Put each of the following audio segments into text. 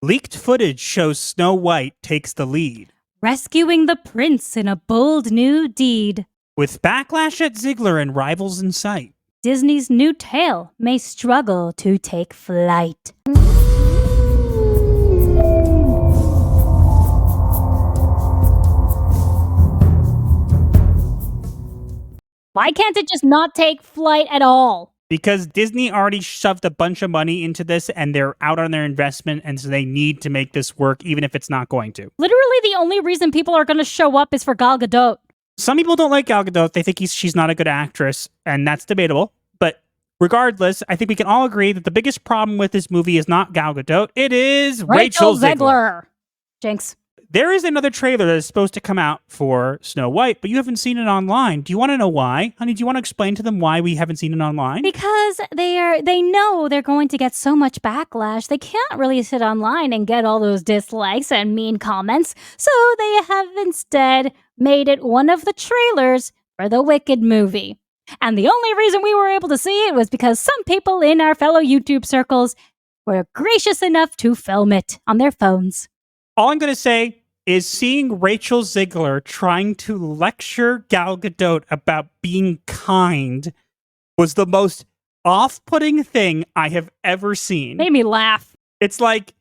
Leaked footage shows Snow White takes the lead. Rescuing the prince in a bold new deed. With backlash at Zegler and rivals in sight, Disney's new tale may struggle to take flight. Why can't it just not take flight at all? because Disney already shoved a bunch of money into this and they're out on their investment, and so they need to make this work even if it's not going to. Literally the only reason people are going to show up is for Gal Gadot. Some people don't like Gal Gadot. They think she's not a good actress, and that's debatable. But regardless, I think we can all agree that the biggest problem with this movie is not Gal Gadot. It is Rachel Zegler. Jinx. There is another trailer that is supposed to come out for Snow White, but you haven't seen it online. Do you want to know why? Honey, do you want to explain to them why we haven't seen it online? Because they know they're going to get so much backlash. They can't release it online and get all those dislikes and mean comments. So they have instead made it one of the trailers for the Wicked movie. And the only reason we were able to see it was because some people in our fellow YouTube circles were gracious enough to film it on their phones. All I'm going to say is seeing Rachel Zegler trying to lecture Gal Gadot about being kind was the most off-putting thing I have ever seen. Made me laugh. It's like,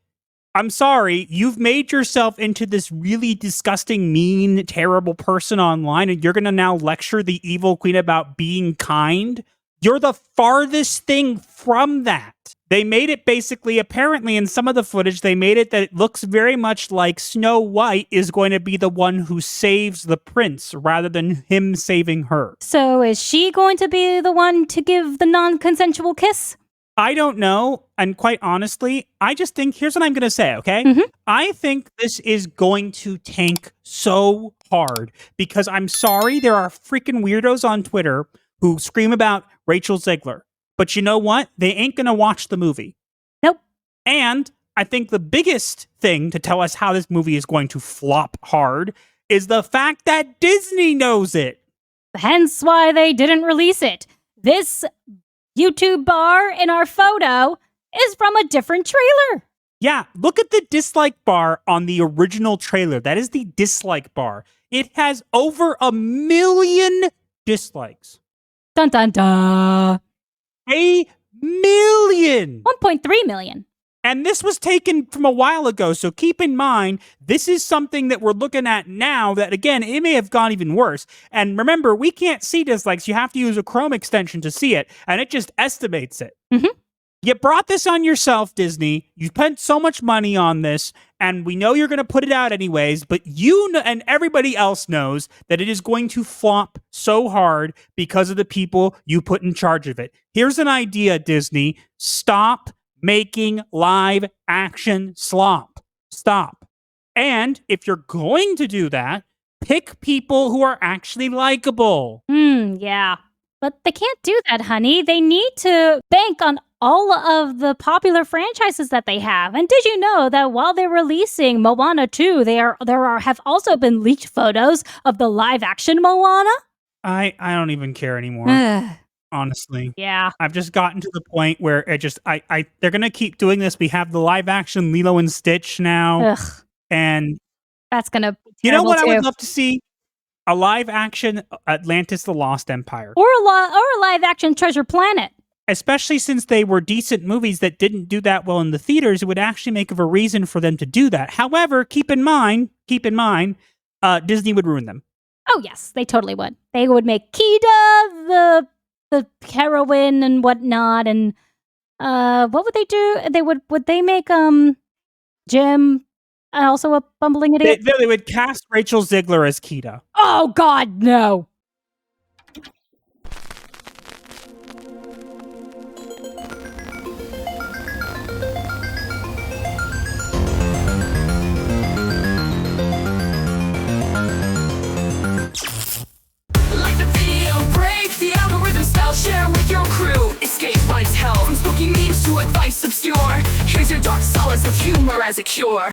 I'm sorry, you've made yourself into this really disgusting, mean, terrible person online, and you're going to now lecture the evil queen about being kind? You're the farthest thing from that. They made it basically, apparently in some of the footage, they made it that it looks very much like Snow White is going to be the one who saves the prince rather than him saving her. So is she going to be the one to give the non-consensual kiss? I don't know. And quite honestly, I just think, here's what I'm going to say, okay? I think this is going to tank so hard because I'm sorry, there are freaking weirdos on Twitter who scream about Rachel Zegler. But you know what? They ain't going to watch the movie. Nope. And I think the biggest thing to tell us how this movie is going to flop hard is the fact that Disney knows it. Hence why they didn't release it. This YouTube bar in our photo is from a different trailer. Yeah, look at the dislike bar on the original trailer. That is the dislike bar. It has over 1 million dislikes. Dun dun dun. 1 million! 1.3 million. And this was taken from a while ago, so keep in mind, this is something that we're looking at now that, again, it may have gone even worse. And remember, we can't see dislikes. You have to use a Chrome extension to see it, and it just estimates it. You brought this on yourself, Disney. You spent so much money on this, and we know you're going to put it out anyways, but you and everybody else knows that it is going to flop so hard because of the people you put in charge of it. Here's an idea, Disney. Stop making live action slop. Stop. And if you're going to do that, pick people who are actually likable. Yeah. But they can't do that, honey. They need to bank on all of the popular franchises that they have. And did you know that while they're releasing Moana 2, there have also been leaked photos of the live action Moana? I don't even care anymore. Honestly. Yeah. I've just gotten to the point where it just they're gonna keep doing this. We have the live action Lilo and Stitch now. And that's gonna be you know what too. I would love to see? A live action Atlantis the Lost Empire. Or a live action Treasure Planet. Especially since they were decent movies that didn't do that well in the theaters, it would actually make of a reason for them to do that. However, keep in mind, Disney would ruin them. Oh yes, they totally would. They would make Kida the heroine and whatnot, and what would they do? Would they make Jim also a bumbling idiot? They would cast Rachel Zegler as Kida. Oh God, no. Share with your crew, escape life's hell. From spooky memes to advice obscure, here's your dark solace of humor as a cure.